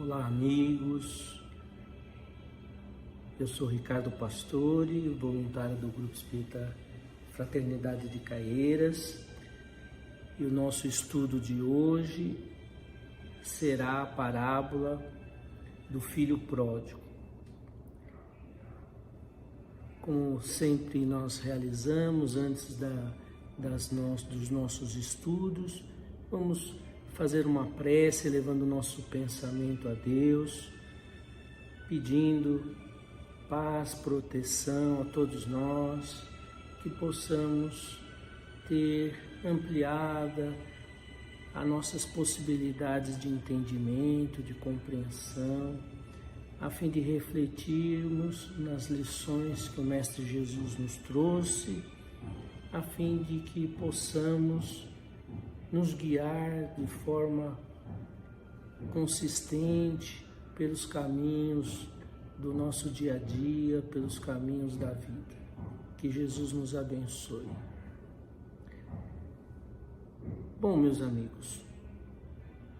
Olá, amigos. Eu sou Ricardo Pastore, voluntário do Grupo Espírita Fraternidade de Caieiras, e o nosso estudo de hoje será a parábola do filho pródigo. Como sempre nós realizamos antes dos nossos estudos, vamos fazer uma prece, levando o nosso pensamento a Deus, pedindo paz, proteção a todos nós, que possamos ter ampliada as nossas possibilidades de entendimento, de compreensão, a fim de refletirmos nas lições que o Mestre Jesus nos trouxe, a fim de que possamos nos guiar de forma consistente pelos caminhos do nosso dia a dia, pelos caminhos da vida. Que Jesus nos abençoe. Bom, meus amigos,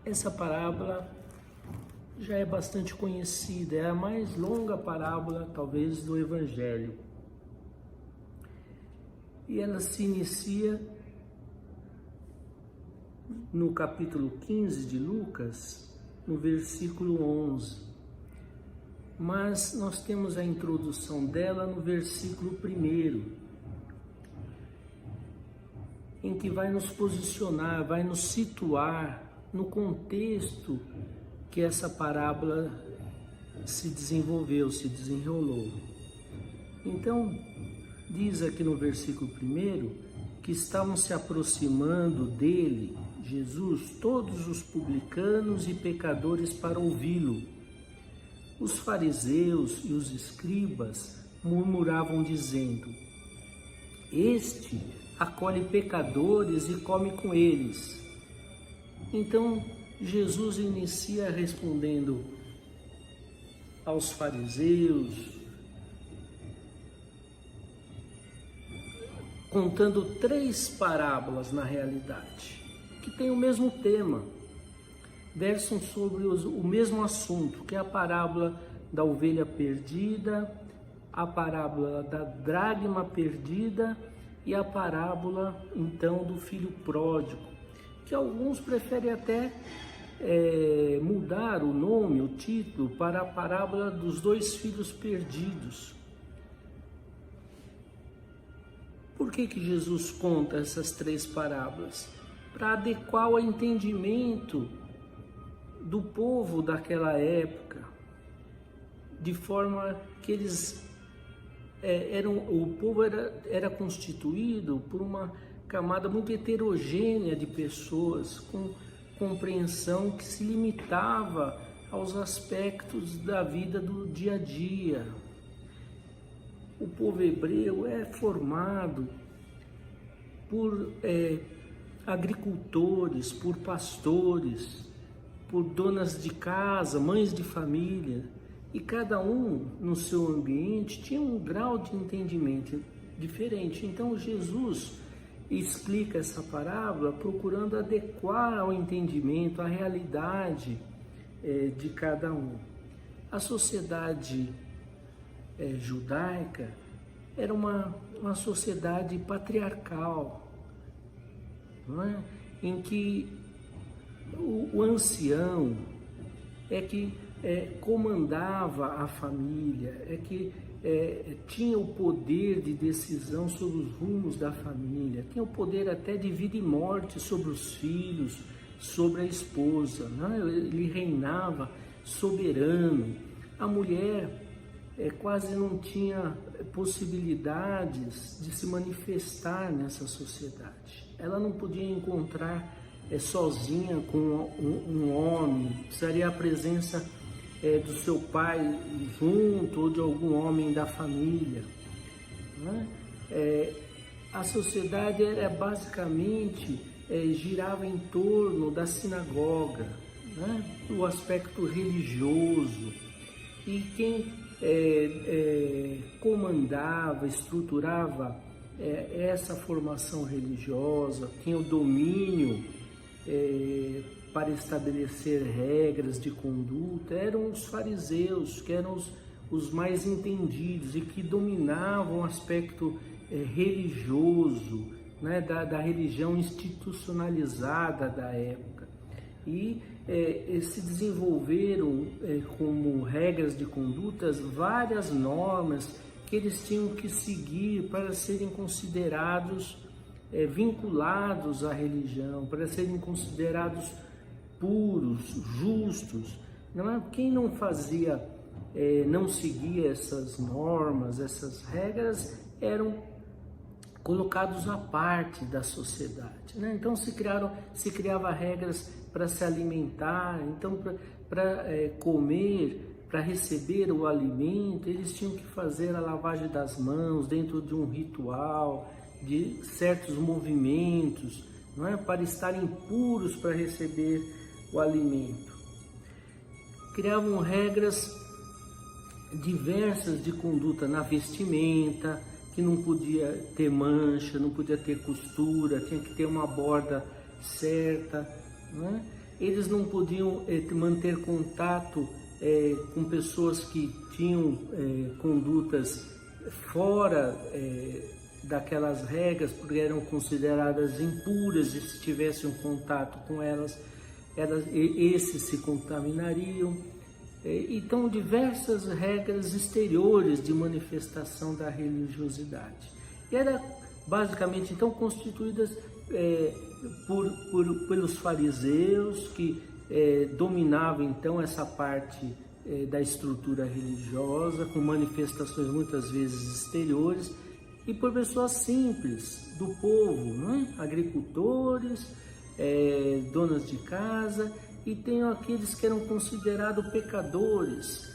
essa parábola já é bastante conhecida, é a mais longa parábola, talvez, do Evangelho. E ela se inicia no capítulo 15 de Lucas, no versículo 11. Mas nós temos a introdução dela no versículo 1, em que vai nos posicionar, vai nos situar no contexto que essa parábola se desenvolveu, se desenrolou. Então, diz aqui no versículo 1 que estavam se aproximando dele, Jesus, todos os publicanos e pecadores para ouvi-lo. Os fariseus e os escribas murmuravam dizendo: este acolhe pecadores e come com eles. Então Jesus inicia respondendo aos fariseus, contando 3 parábolas na realidade, que tem o mesmo tema, versam sobre o mesmo assunto, que é a parábola da ovelha perdida, a parábola da dracma perdida e a parábola, então, do filho pródigo, que alguns preferem até mudar o nome, o título, para a parábola dos 2 filhos perdidos. Por que Jesus conta essas 3 parábolas? Para adequar o entendimento do povo daquela época, de forma que eles o povo era constituído por uma camada muito heterogênea de pessoas com compreensão que se limitava aos aspectos da vida do dia a dia. O povo hebreu é formado por agricultores, por pastores, por donas de casa, mães de família, e cada um no seu ambiente tinha um grau de entendimento diferente. Então Jesus explica essa parábola procurando adequar ao entendimento, à realidade de cada um. A sociedade judaica era uma sociedade patriarcal, não é? Em que o ancião é que comandava a família, é que tinha o poder de decisão sobre os rumos da família, tinha o poder até de vida e morte sobre os filhos, sobre a esposa, não é? Ele reinava soberano. A mulher quase não tinha possibilidades de se manifestar nessa sociedade. Ela não podia encontrar sozinha com um homem, precisaria a presença do seu pai junto, ou de algum homem da família, né? A sociedade era basicamente girava em torno da sinagoga, né? O aspecto religioso, e quem comandava, estruturava essa formação religiosa, tinha o domínio para estabelecer regras de conduta eram os fariseus, que eram os mais entendidos e que dominavam o aspecto religioso, né, da religião institucionalizada da época. E se desenvolveram como regras de condutas várias normas que eles tinham que seguir para serem considerados vinculados à religião, para serem considerados puros, justos. Quem não fazia, não seguia essas normas, essas regras, eram colocados à parte da sociedade, né? Então se criava regras para se alimentar, então para comer, para receber o alimento, eles tinham que fazer a lavagem das mãos dentro de um ritual, de certos movimentos, não é? Para estarem puros para receber o alimento. Criavam regras diversas de conduta na vestimenta, que não podia ter mancha, não podia ter costura, tinha que ter uma borda certa, não é? Eles não podiam manter contato com pessoas que tinham condutas fora daquelas regras, porque eram consideradas impuras, e se tivessem um contato com elas, esses se contaminariam. Então, diversas regras exteriores de manifestação da religiosidade. E era basicamente então constituídas pelos fariseus, que dominavam então essa parte da estrutura religiosa, com manifestações muitas vezes exteriores, e por pessoas simples do povo, não é? Agricultores, donas de casa, e tem aqueles que eram considerados pecadores,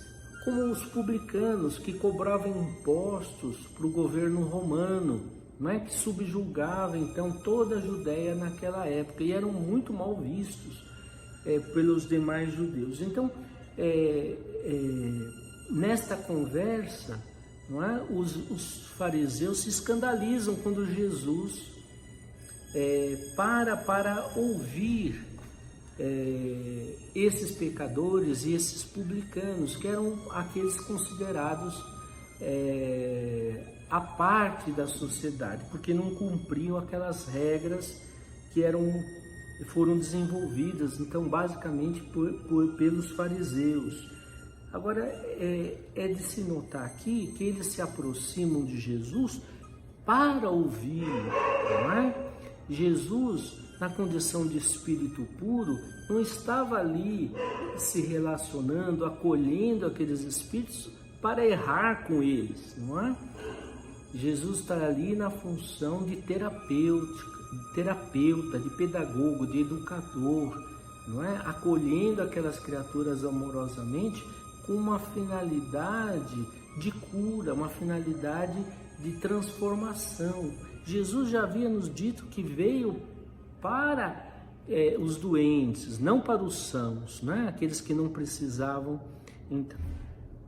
como os publicanos, que cobravam impostos para o governo romano, não é? Que subjugava então toda a Judéia naquela época, e eram muito mal vistos pelos demais judeus. Então, nesta conversa, não é? Os fariseus se escandalizam quando Jesus para ouvir esses pecadores e esses publicanos, que eram aqueles considerados a parte da sociedade, porque não cumpriam aquelas regras que foram desenvolvidas, então, basicamente pelos fariseus. Agora, é de se notar aqui que eles se aproximam de Jesus para ouvi-lo, não é? Jesus, na condição de espírito puro, não estava ali se relacionando, acolhendo aqueles espíritos para errar com eles, não é? Jesus está ali na função de terapeuta, de pedagogo, de educador, não é? Acolhendo aquelas criaturas amorosamente com uma finalidade de cura, uma finalidade de transformação. Jesus já havia nos dito que veio para os doentes, não para os sãos, né? Aqueles que não precisavam então,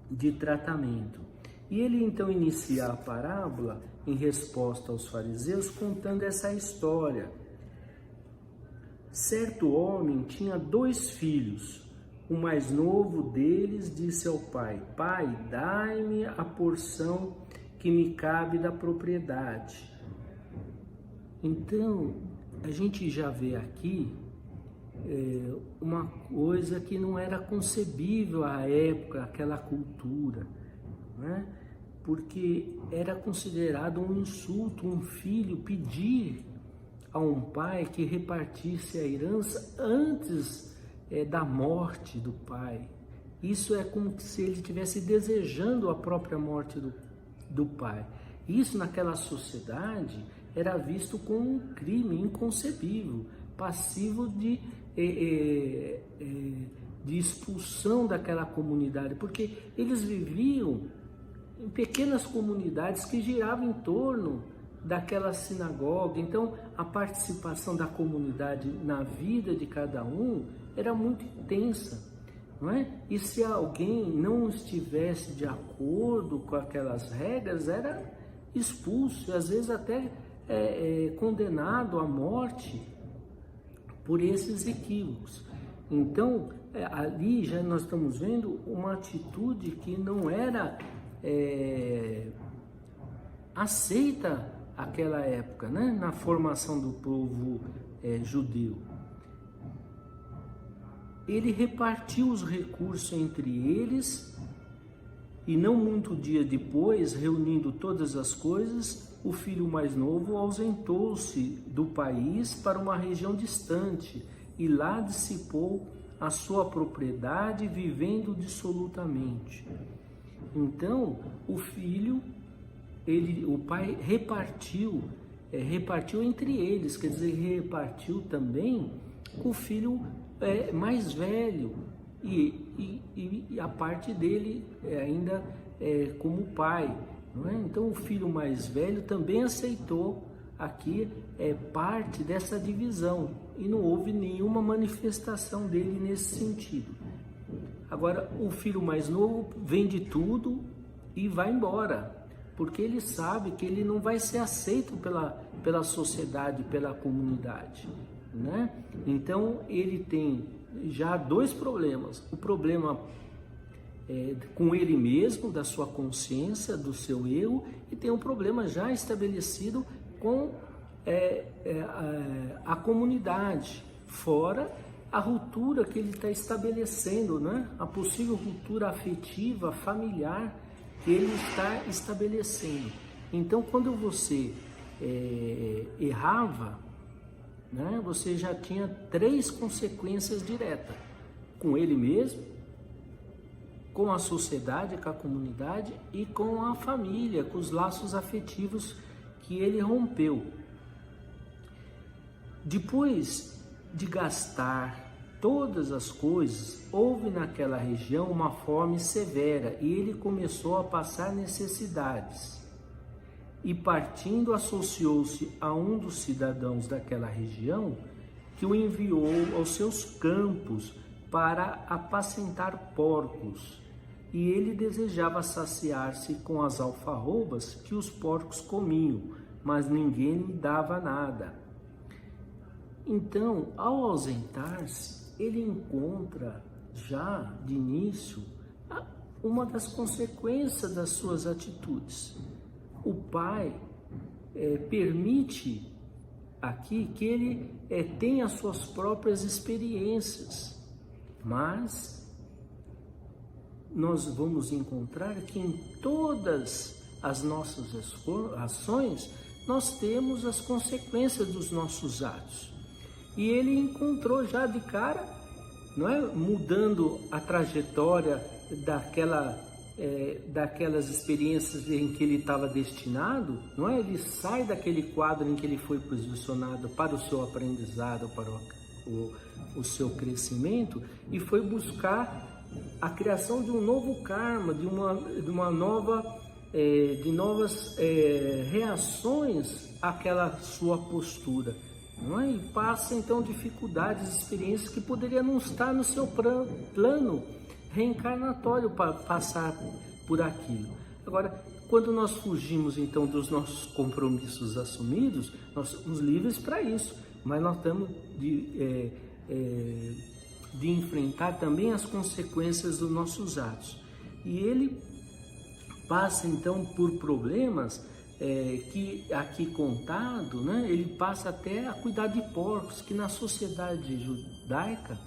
de tratamento. E ele então inicia a parábola em resposta aos fariseus, contando essa história. Certo homem tinha 2 filhos. O mais novo deles disse ao pai: Pai, dai-me a porção que me cabe da propriedade. Então, a gente já vê aqui uma coisa que não era concebível à época, aquela cultura, né? Porque era considerado um insulto um filho pedir a um pai que repartisse a herança antes da morte do pai. Isso é como se ele estivesse desejando a própria morte do pai. Isso naquela sociedade era visto como um crime inconcebível, passivo de expulsão daquela comunidade, porque eles viviam em pequenas comunidades que giravam em torno daquela sinagoga. Então a participação da comunidade na vida de cada um era muito intensa, não é? E se alguém não estivesse de acordo com aquelas regras, era expulso, e às vezes até condenado à morte por esses equívocos. Então, ali já nós estamos vendo uma atitude que não era aceita naquela época, né? Na formação do povo judeu. Ele repartiu os recursos entre eles e não muito dia depois, reunindo todas as coisas, o filho mais novo ausentou-se do país para uma região distante e lá dissipou a sua propriedade, vivendo dissolutamente. Então, o filho, o pai repartiu entre eles, quer dizer, repartiu também o filho mais velho e a parte dele ainda como pai, não é? Então, o filho mais velho também aceitou aqui parte dessa divisão e não houve nenhuma manifestação dele nesse sentido. Agora, o filho mais novo vende tudo e vai embora, porque ele sabe que ele não vai ser aceito pela sociedade, pela comunidade, né? Então, ele tem já dois problemas. O problema com ele mesmo, da sua consciência, do seu eu, e tem um problema já estabelecido com a comunidade, fora a ruptura que ele está estabelecendo, né? A possível ruptura afetiva, familiar que ele está estabelecendo. Então, quando você errava, né, você já tinha 3 consequências diretas: com ele mesmo, com a sociedade, com a comunidade e com a família, com os laços afetivos que ele rompeu. Depois de gastar todas as coisas, houve naquela região uma fome severa e ele começou a passar necessidades. E partindo, associou-se a um dos cidadãos daquela região, que o enviou aos seus campos para apacentar porcos. E ele desejava saciar-se com as alfarrobas que os porcos comiam, mas ninguém lhe dava nada. Então, ao ausentar-se, ele encontra já de início uma das consequências das suas atitudes. O pai permite aqui que ele tenha as suas próprias experiências, mas nós vamos encontrar que em todas as nossas ações nós temos as consequências dos nossos atos. E ele encontrou já de cara, não é, mudando a trajetória daquelas experiências em que ele estava destinado, não é? Ele sai daquele quadro em que ele foi posicionado para o seu aprendizado, para o seu crescimento, e foi buscar a criação de um novo karma, de novas reações àquela sua postura, não é? E passa então dificuldades, experiências que poderiam não estar no seu plano reencarnatório para passar por aquilo. Agora, quando nós fugimos então dos nossos compromissos assumidos, nós somos livres para isso, mas nós estamos de enfrentar também as consequências dos nossos atos. E ele passa então por problemas que aqui contado, né, ele passa até a cuidar de porcos, que na sociedade judaica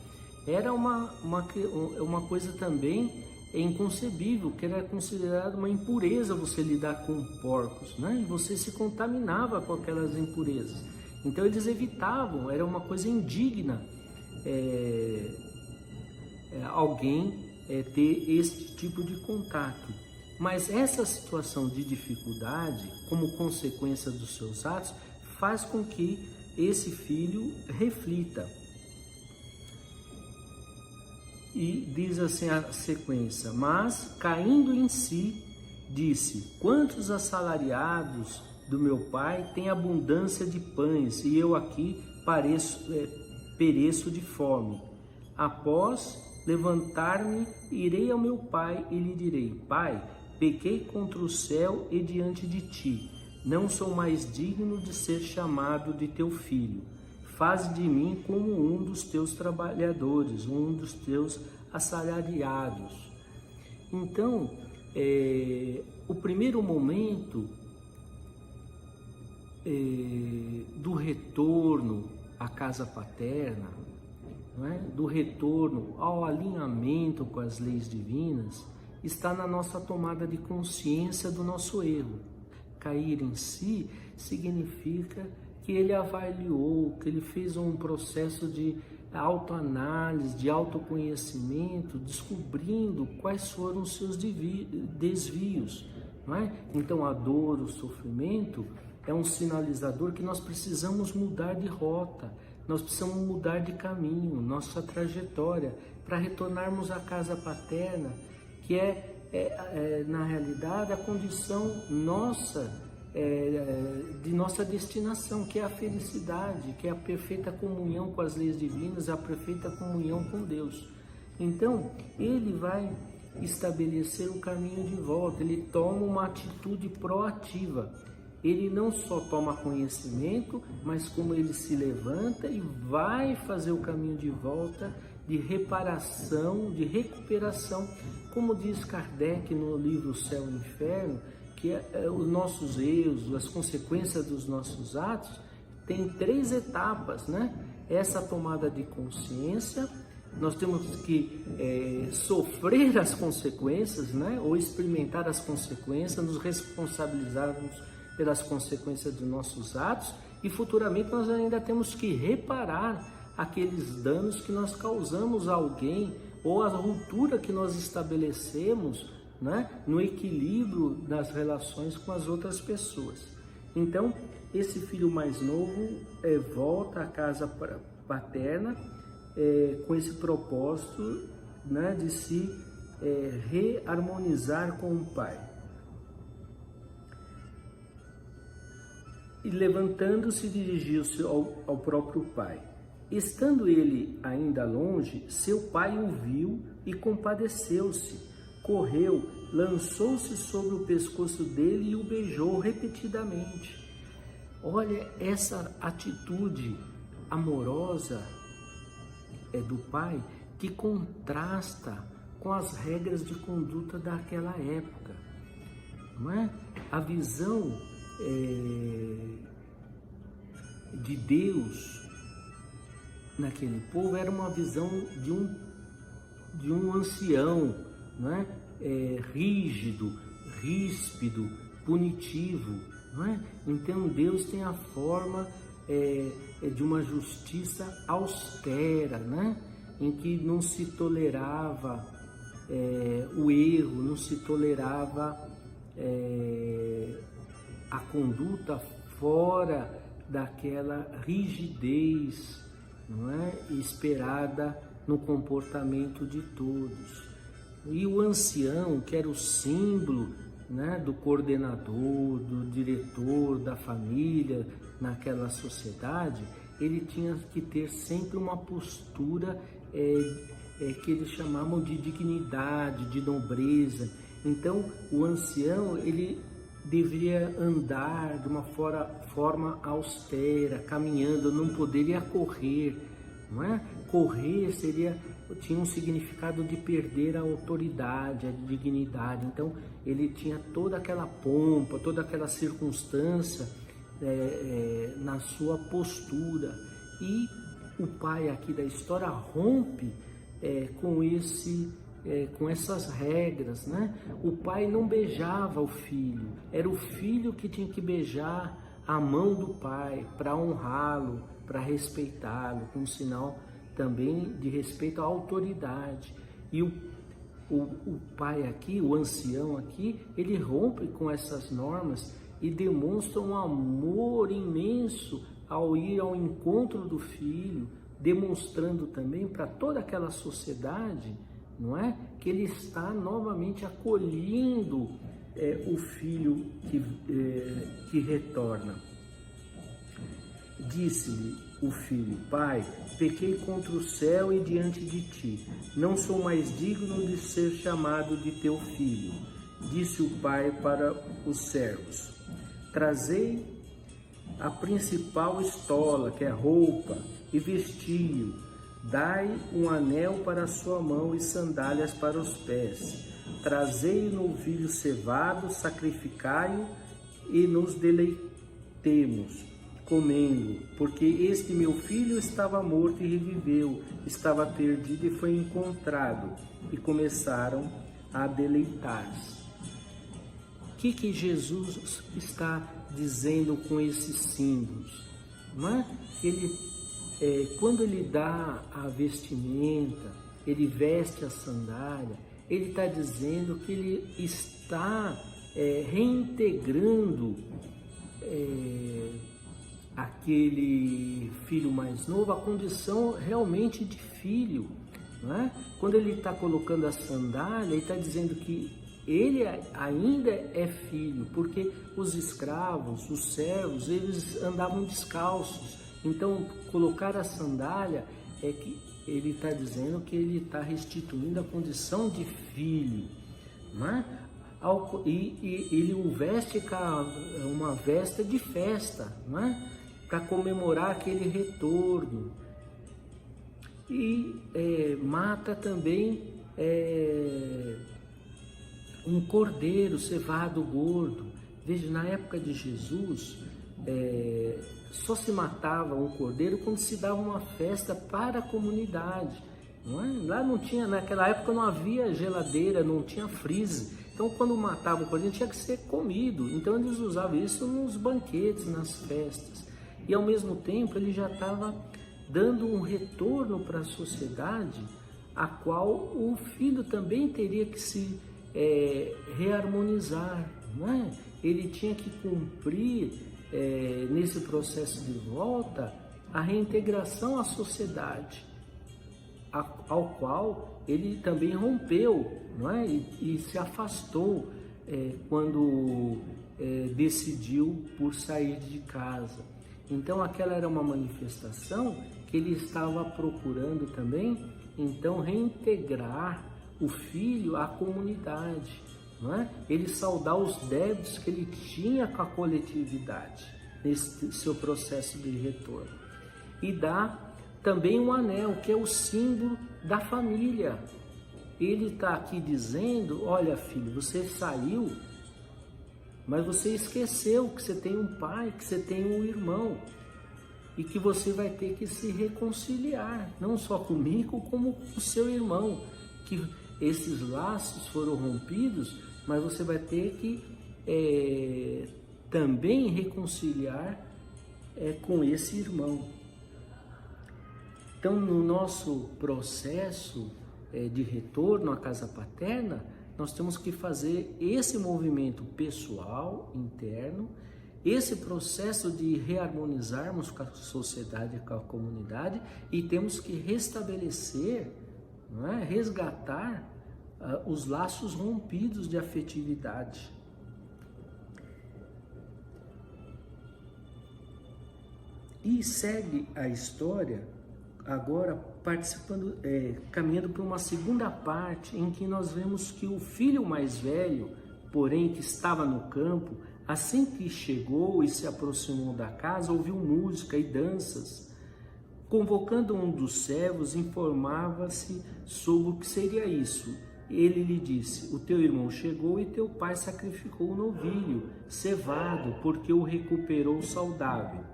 era uma coisa também inconcebível, que era considerado uma impureza você lidar com porcos, né? E você se contaminava com aquelas impurezas. Então eles evitavam, era uma coisa indigna alguém ter esse tipo de contato. Mas essa situação de dificuldade, como consequência dos seus atos, faz com que esse filho reflita. E diz assim a sequência: mas, caindo em si, disse: quantos assalariados do meu pai têm abundância de pães, e eu aqui pereço de fome. Após levantar-me, irei ao meu pai e lhe direi: Pai, pequei contra o céu e diante de ti, não sou mais digno de ser chamado de teu filho. Faze de mim como um dos teus trabalhadores, um dos teus assalariados. Então, o primeiro momento do retorno à casa paterna, não é? Do retorno ao alinhamento com as leis divinas, está na nossa tomada de consciência do nosso erro. Cair em si significa que ele avaliou, que ele fez um processo de autoanálise, de autoconhecimento, descobrindo quais foram os seus desvios, não é? Então a dor, o sofrimento é um sinalizador que nós precisamos mudar de rota, nós precisamos mudar de caminho, nossa trajetória, para retornarmos à casa paterna, que na realidade a condição nossa, de nossa destinação, que é a felicidade, que é a perfeita comunhão com as leis divinas, a perfeita comunhão com Deus. Então, ele vai estabelecer o caminho de volta, ele toma uma atitude proativa. Ele não só toma conhecimento, mas como ele se levanta e vai fazer o caminho de volta, de reparação, de recuperação, como diz Kardec no livro Céu e Inferno, que os nossos erros, as consequências dos nossos atos, tem 3 etapas, né? Essa tomada de consciência, nós temos que sofrer as consequências, né? Ou experimentar as consequências, nos responsabilizarmos pelas consequências dos nossos atos, e futuramente nós ainda temos que reparar aqueles danos que nós causamos a alguém, ou a ruptura que nós estabelecemos, né, no equilíbrio das relações com as outras pessoas. Então, esse filho mais novo volta à casa paterna com esse propósito, né, de se reharmonizar com o pai. E levantando-se, dirigiu-se ao próprio pai. Estando ele ainda longe, seu pai o viu e compadeceu-se. Correu, lançou-se sobre o pescoço dele e o beijou repetidamente. Olha essa atitude amorosa do pai, que contrasta com as regras de conduta daquela época, não é? A visão de Deus naquele povo era uma visão de um ancião, não é? Rígido, ríspido, punitivo, não é? Então Deus tem a forma de uma justiça austera, né? Em que não se tolerava o erro, não se tolerava a conduta fora daquela rigidez, não é? Esperada no comportamento de todos. E o ancião, que era o símbolo, né, do coordenador, do diretor da família naquela sociedade, ele tinha que ter sempre uma postura que eles chamavam de dignidade, de nobreza. Então, o ancião, ele deveria andar de uma forma austera, caminhando, não poderia correr, não é? Correr tinha um significado de perder a autoridade, a dignidade. Então, ele tinha toda aquela pompa, toda aquela circunstância na sua postura. E o pai aqui da história rompe com essas regras, né? O pai não beijava o filho, era o filho que tinha que beijar a mão do pai para honrá-lo, para respeitá-lo, com um sinal também de respeito à autoridade. E o pai aqui, o ancião aqui, ele rompe com essas normas e demonstra um amor imenso ao ir ao encontro do filho, demonstrando também para toda aquela sociedade, não é? Que ele está novamente acolhendo o filho que retorna. Disse-lhe o filho: Pai, pequei contra o céu e diante de ti. Não sou mais digno de ser chamado de teu filho. Disse o pai para os servos: Trazei a principal estola, que é roupa, e vestiu. Dai um anel para a sua mão e sandálias para os pés. Trazei o novilho cevado, sacrificai-o e nos deleitemos, comendo, porque este meu filho estava morto e reviveu, estava perdido e foi encontrado. E começaram a deleitar-se. O que Jesus está dizendo com esses símbolos? Não é? Quando ele dá a vestimenta, ele veste a sandália, ele está dizendo que ele está reintegrando aquele filho mais novo à condição realmente de filho. Não é? Quando ele está colocando a sandália, ele está dizendo que ele ainda é filho, porque os escravos, os servos, eles andavam descalços. Então, colocar a sandália é que ele está dizendo que ele está restituindo a condição de filho. Não é? E ele o veste com uma veste de festa, não é? Para comemorar aquele retorno. E mata também um cordeiro cevado gordo. Veja, na época de Jesus, só se matava um cordeiro quando se dava uma festa para a comunidade. Não é? Lá não tinha, naquela época não havia geladeira, não tinha freezer. Então, quando matava o cordeiro, tinha que ser comido. Então, eles usavam isso nos banquetes, nas festas. E, ao mesmo tempo, ele já estava dando um retorno para a sociedade, a qual o filho também teria que se reharmonizar. Não é? Ele tinha que cumprir, nesse processo de volta, a reintegração à sociedade, ao qual ele também rompeu, não é? E se afastou quando decidiu por sair de casa. Então aquela era uma manifestação que ele estava procurando também, então, reintegrar o filho à comunidade, não é? Ele saldar os débitos que ele tinha com a coletividade nesse seu processo de retorno. E dá também um anel, que é o símbolo da família. Ele está aqui dizendo: olha, filho, você saiu, mas você esqueceu que você tem um pai, que você tem um irmão, e que você vai ter que se reconciliar, não só comigo, como com o seu irmão, que esses laços foram rompidos, mas você vai ter que também reconciliar com esse irmão. Então, no nosso processo de retorno à casa paterna, nós temos que fazer esse movimento pessoal, interno, esse processo de reharmonizarmos com a sociedade, com a comunidade, e temos que restabelecer, não é? Resgatar os laços rompidos de afetividade. E segue a história agora participando, caminhando para uma segunda parte em que nós vemos que o filho mais velho, porém que estava no campo, assim que chegou e se aproximou da casa, ouviu música e danças. Convocando um dos servos, informava-se sobre o que seria isso. Ele lhe disse: o teu irmão chegou e teu pai sacrificou o novilho cevado, porque o recuperou saudável.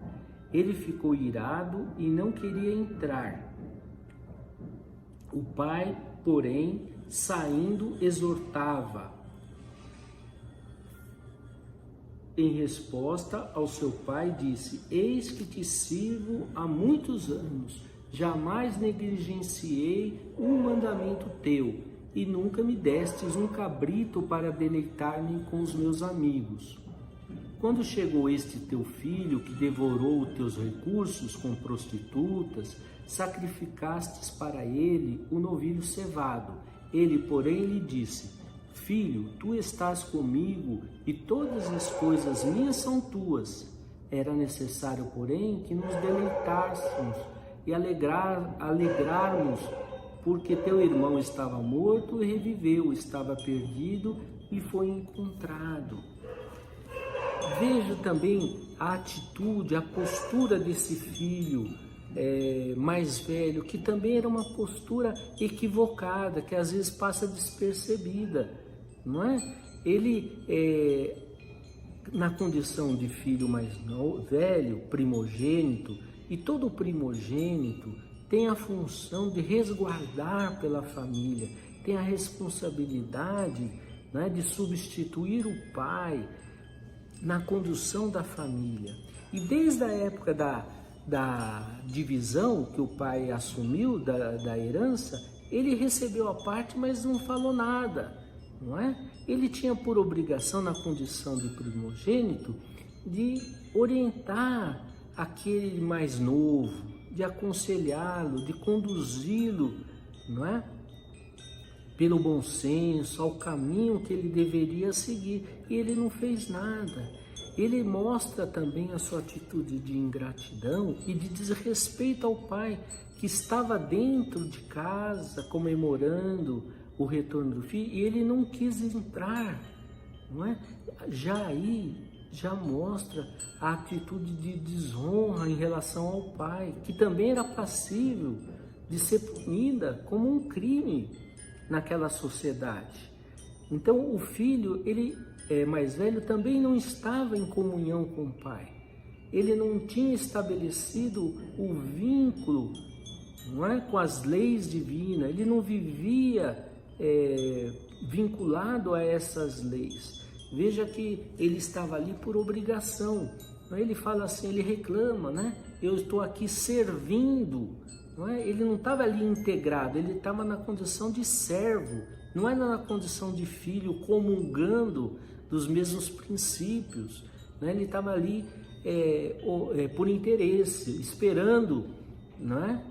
Ele ficou irado e não queria entrar. O pai, porém, saindo, exortava. Em resposta ao seu pai, disse: eis que te sirvo há muitos anos, jamais negligenciei um mandamento teu, e nunca me destes um cabrito para deleitar-me com os meus amigos. Quando chegou este teu filho, que devorou os teus recursos com prostitutas, sacrificastes para ele o novilho cevado. Ele, porém, lhe disse: filho, tu estás comigo e todas as coisas minhas são tuas. Era necessário, porém, que nos deleitássemos e alegrarmos, porque teu irmão estava morto e reviveu, estava perdido e foi encontrado. vejo também a atitude, a postura desse filho mais velho, que também era uma postura equivocada, que às vezes passa despercebida, não é? Ele, na condição de filho mais velho, primogênito, e todo primogênito tem a função de resguardar pela família, tem a responsabilidade, né, de substituir o pai na condução da família. E desde a época da divisão que o pai assumiu da herança, ele recebeu a parte, mas não falou nada, não é? Ele tinha por obrigação, na condição de primogênito, de orientar aquele mais novo, de aconselhá-lo, de conduzi-lo, não é? Pelo bom senso, ao caminho que ele deveria seguir. E ele não fez nada. Ele mostra também a sua atitude de ingratidão e de desrespeito ao pai, que estava dentro de casa comemorando o retorno do filho, e ele não quis entrar, não é? Já mostra a atitude de desonra em relação ao pai, que também era passível de ser punida como um crime naquela sociedade. Então o filho, ele mais velho, também não estava em comunhão com o pai. Ele não tinha estabelecido o vínculo, não é, com as leis divinas. Ele não vivia vinculado a essas leis. Veja que ele estava ali por obrigação. Ele fala assim, ele reclama, né? Eu estou aqui servindo. Não é? Ele não estava ali integrado, ele estava na condição de servo, não era na condição de filho, comungando dos mesmos princípios, né? Ele estava ali por interesse, esperando, não é?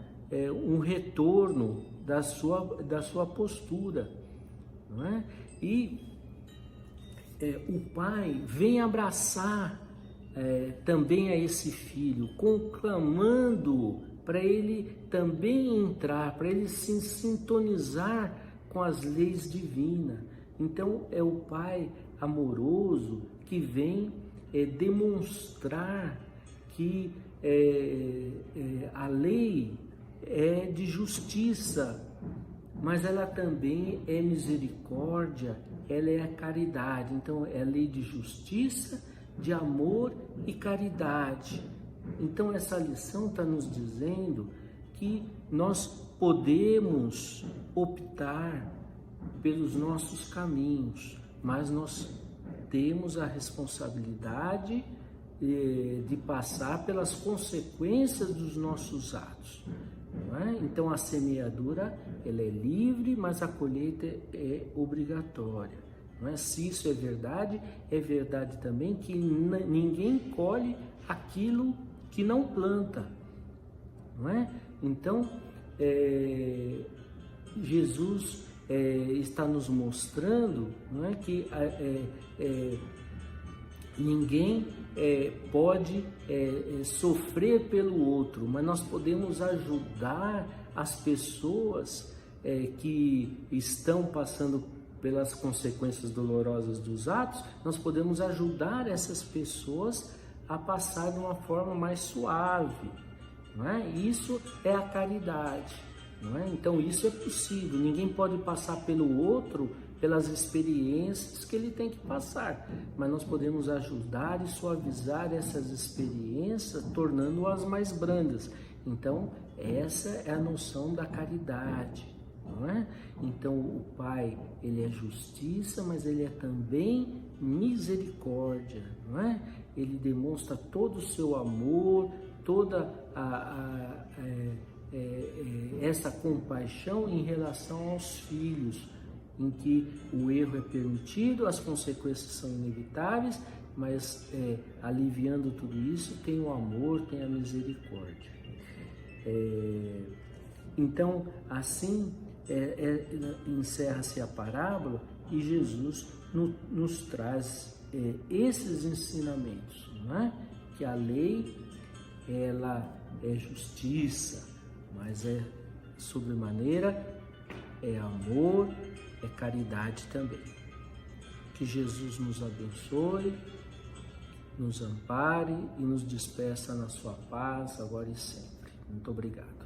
Um retorno da sua postura, não é? E o pai vem abraçar também a esse filho, conclamando para ele também entrar, para ele se sintonizar com as leis divinas. Então é o pai amoroso que vem demonstrar que a lei é de justiça, mas ela também é misericórdia, ela é a caridade. Então é lei de justiça, de amor e caridade. Então essa lição está nos dizendo que nós podemos optar pelos nossos caminhos, mas nós temos a responsabilidade de passar pelas consequências dos nossos atos, não é? Então a semeadura, ela é livre, mas a colheita é obrigatória, não é? Se isso é verdade também que ninguém colhe aquilo que não planta, não é? Então Jesus está nos mostrando, não é, que ninguém pode sofrer pelo outro, mas nós podemos ajudar as pessoas que estão passando pelas consequências dolorosas dos atos. Nós podemos ajudar essas pessoas a passar de uma forma mais suave, não é? Isso é a caridade, não é? Então isso é possível. Ninguém pode passar pelo outro pelas experiências que ele tem que passar, mas nós podemos ajudar e suavizar essas experiências, tornando-as mais brandas. Então essa é a noção da caridade, não é? Então o Pai, ele é justiça, mas ele é também misericórdia, não é? Ele demonstra todo o seu amor, toda essa compaixão em relação aos filhos, em que o erro é permitido, as consequências são inevitáveis, mas aliviando tudo isso tem o amor, tem a misericórdia. Então, assim encerra-se a parábola e Jesus nos traz esses ensinamentos, não é? Que a lei, ela é justiça, mas sobremaneira é amor, é caridade também. Que Jesus nos abençoe, nos ampare e nos despeça na sua paz, agora e sempre. Muito obrigado.